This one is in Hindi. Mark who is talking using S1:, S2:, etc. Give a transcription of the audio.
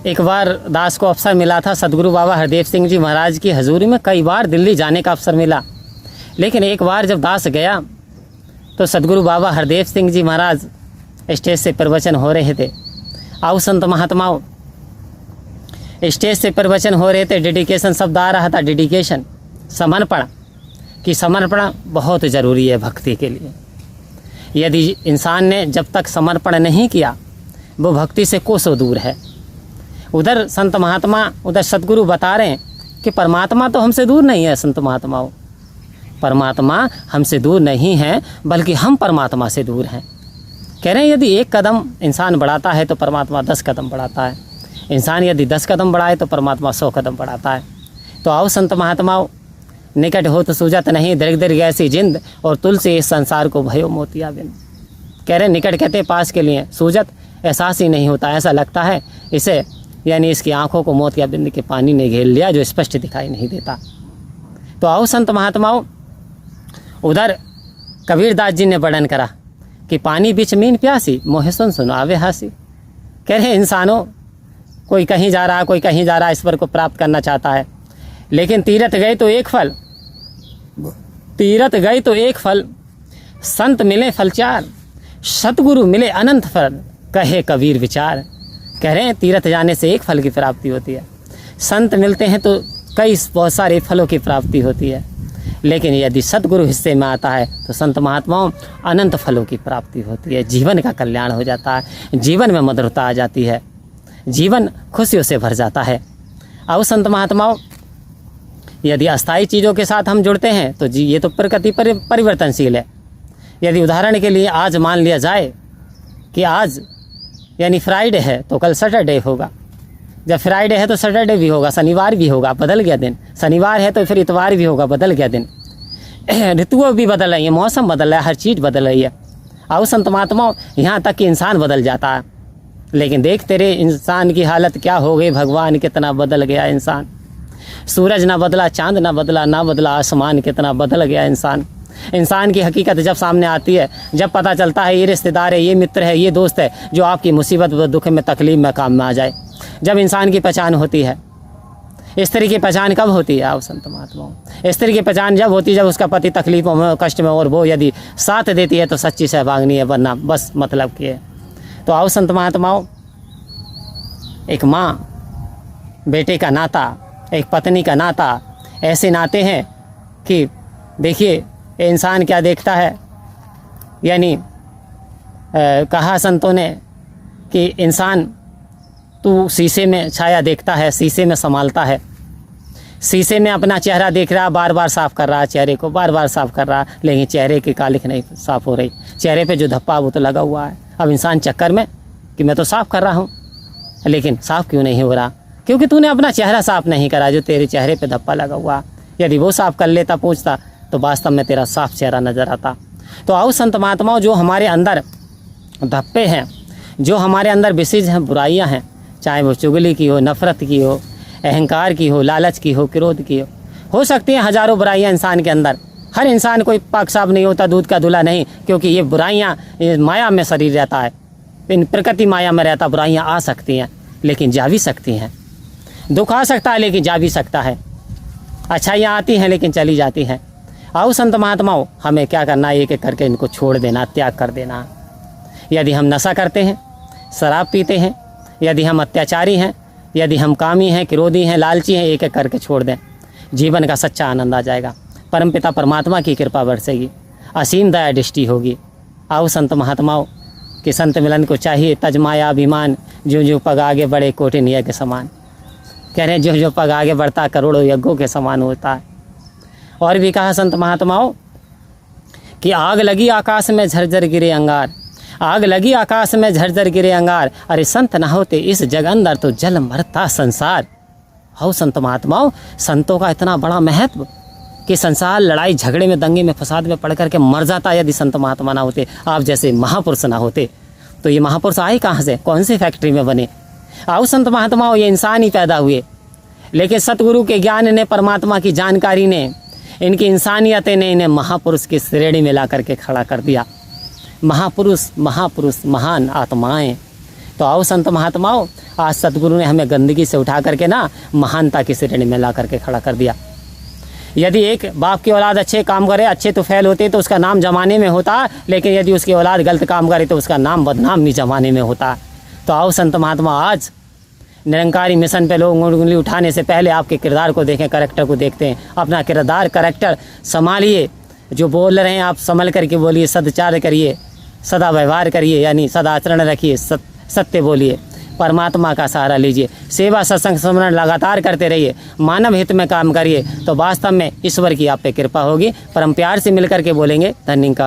S1: एक बार दास को अवसर मिला था सदगुरु बाबा हरदेव सिंह जी महाराज की हजूरी में कई बार दिल्ली जाने का अवसर मिला, लेकिन एक बार जब दास गया तो सदगुरु बाबा हरदेव सिंह जी महाराज स्टेज से प्रवचन हो रहे थे। आओ संत महात्माओं, स्टेज से प्रवचन हो रहे थे, डेडिकेशन शब्द आ रहा था, डेडिकेशन, समर्पण, कि समर्पण बहुत ज़रूरी है भक्ति के लिए। यदि इंसान ने जब तक समर्पण नहीं किया वो भक्ति से कोसों दूर है। उधर संत महात्मा, उधर सदगुरु बता रहे हैं कि परमात्मा तो हमसे दूर नहीं है। संत महात्माओं, परमात्मा हमसे दूर नहीं है बल्कि हम परमात्मा से दूर हैं। कह रहे हैं यदि एक कदम इंसान बढ़ाता है तो परमात्मा 10 कदम बढ़ाता है, इंसान यदि 10 कदम बढ़ाए तो परमात्मा 100 कदम बढ़ाता है। तो आओ संत महात्माओं, निकट हो तो सूझत नहीं, दीर्घ दीर्घ ऐसी जिंद, और तुलसी इस संसार को भयो मोतिया बिंद। कह रहे निकट कहते पास के लिए, सूझत एहसास ही नहीं होता, ऐसा लगता है इसे, यानी इसकी आंखों को मोतिया बिंद के पानी ने घेर लिया जो स्पष्ट दिखाई नहीं देता। तो आओ संत महात्माओं, उधर कबीरदास जी ने वर्णन करा कि पानी बिच मीन प्यासी, मोहे सुन सुनावे हासी। कह रहे इंसानों, कोई कहीं जा रहा, कोई कहीं जा रहा, ईश्वर को प्राप्त करना चाहता है, लेकिन तीरथ गए तो एक फल, तीरथ गए तो एक फल, संत मिले फल 4, सतगुरु मिले अनंत फल, कहे कबीर विचार। कह रहे हैं तीरथ जाने से एक फल की प्राप्ति होती है, संत मिलते हैं तो कई बहुत सारे फलों की प्राप्ति होती है, लेकिन यदि सतगुरु हिस्से में आता है तो संत महात्माओं अनंत फलों की प्राप्ति होती है, जीवन का कल्याण हो जाता है, जीवन में मधुरता आ जाती है, जीवन खुशियों से भर जाता है। आओ संत महात्माओं, यदि अस्थायी चीज़ों के साथ हम जुड़ते हैं तो जी ये तो प्रकृति परिवर्तनशील है। यदि उदाहरण के लिए आज मान लिया जाए कि आज यानी फ्राइडे है तो कल सैटरडे होगा, जब फ्राइडे है तो सैटरडे भी होगा, शनिवार भी होगा, बदल गया दिन, शनिवार है तो फिर इतवार भी होगा, बदल गया दिन। ऋतुओं भी बदल रही है, मौसम बदल रहा है, हर चीज़ बदल रही है। आओ संत महात्माओं, यहाँ तक कि इंसान बदल जाता है, लेकिन देख तेरे इंसान की हालत क्या हो गई, भगवान कितना बदल गया इंसान। सूरज ना बदला, चांद ना बदला, ना बदला आसमान, कितना बदल गया इंसान। इंसान की हकीकत जब सामने आती है, जब पता चलता है ये रिश्तेदार है, ये मित्र है, ये दोस्त है जो आपकी मुसीबत व दुख में तकलीफ में काम में आ जाए, जब इंसान की पहचान होती है। स्त्री की पहचान कब होती है? आओ संत महात्माओं, स्त्री की पहचान जब होती है जब उसका पति तकलीफों में, कष्ट में, और वो यदि साथ देती है तो सच्ची सहभागिनी है, वरना बस मतलब की है। तो आओ संत महात्माओं, एक माँ बेटे का नाता, एक पत्नी का नाता, ऐसे नाते हैं कि देखिए इंसान क्या देखता है, यानी कहा संतों ने कि इंसान तू शीशे में छाया देखता है, शीशे में संभालता है, शीशे में अपना चेहरा देख रहा, बार बार साफ़ कर रहा, चेहरे को बार बार साफ़ कर रहा, लेकिन चेहरे की कालिख नहीं साफ़ हो रही, चेहरे पे जो धब्बा वो तो लगा हुआ है। अब इंसान चक्कर में कि मैं तो साफ़ कर रहा हूँ, लेकिन साफ़ क्यों नहीं हो रहा? क्योंकि तूने अपना चेहरा साफ़ नहीं करा, जो तेरे चेहरे पे धब्बा लगा हुआ। यदि वो साफ़ कर लेता, पूछता, तो वास्तव में तेरा साफ़ चेहरा नज़र आता। तो आओ संत महात्माओं, जो हमारे अंदर धब्बे हैं, जो हमारे अंदर विशेष हैं, बुराइयाँ हैं, चाहे वो चुगली की हो, नफ़रत की हो, अहंकार की हो, लालच की हो, क्रोध की हो सकती हैं हज़ारों बुराइयाँ इंसान के अंदर। हर इंसान कोई पाक साफ नहीं होता, दूध का दूल्हा नहीं, क्योंकि ये बुराइयाँ माया में शरीर रहता है, इन प्रकृति माया में रहता। बुराइयाँ आ सकती हैं लेकिन जा भी सकती हैं, दुख आ सकता है लेकिन जा भी सकता है, अच्छाइयाँ आती हैं लेकिन चली जाती हैं। आओ संत महात्माओं, हमें क्या करना है? एक एक करके इनको छोड़ देना, त्याग कर देना। यदि हम नशा करते हैं, शराब पीते हैं, यदि हम अत्याचारी हैं, यदि हम कामी हैं, क्रोधी हैं, लालची हैं, एक एक करके छोड़ दें, जीवन का सच्चा आनंद आ जाएगा। परमपिता परमात्मा की कृपा बरसेगी, असीम दया दृष्टि होगी। आओ संत महात्माओं, कि संत मिलन को चाहिए तज माया अभिमान, जो जो पग आगे बढ़े कोटिन यज्ञ के समान। कह रहे हैं जो जो पग आगे बढ़ता करोड़ों यज्ञों के समान होता है। और भी कहा संत महात्माओं कि आग लगी आकाश में झरझर गिरे अंगार, आग लगी आकाश में झरझर गिरे अंगार, अरे संत न होते इस जग अंदर तो जल मरता संसार। हो संत महात्माओं, संतों का इतना बड़ा महत्व कि संसार लड़ाई झगड़े में, दंगे में, फसाद में पड़ करके मर जाता है यदि संत महात्मा ना होते, आप जैसे महापुरुष ना होते। तो ये महापुरुष आए कहाँ से? कौन सी फैक्ट्री में बने? आओ संत महात्माओं, ये इंसान ही पैदा हुए, लेकिन सतगुरु के ज्ञान ने, परमात्मा की जानकारी ने, इनकी इंसानियत ने इन्हें महापुरुष की श्रेणी में ला करके खड़ा कर दिया। महापुरुष, महापुरुष, महान आत्माएं। तो तो आओ संत महात्माओं, आज सतगुरु ने हमें गंदगी से उठा करके ना महानता की श्रेणी में ला करके खड़ा कर दिया। यदि एक बाप की औलाद अच्छे काम करे, अच्छे तो फैल होते तो उसका नाम जमाने में होता, लेकिन यदि उसकी औलाद गलत काम करे तो उसका नाम बदनाम भी जमाने में होता। तो आओ संत महात्मा, आज निरंकारी मिशन पे लोग उंगली उठाने से पहले आपके किरदार को देखें, करैक्टर को देखते हैं। अपना किरदार करैक्टर संभालिए, जो बोल रहे हैं आप संभल करके बोलिए, सदाचार करिए, सदा व्यवहार करिए, यानी सदा आचरण रखिए, सत्य बोलिए, परमात्मा का सहारा लीजिए, सेवा सत्संग स्मरण लगातार करते रहिए, मानव हित में काम करिए, तो वास्तव में ईश्वर की आप पे कृपा होगी। परम प्यार से मिलकर के बोलेंगे धन्यवाद।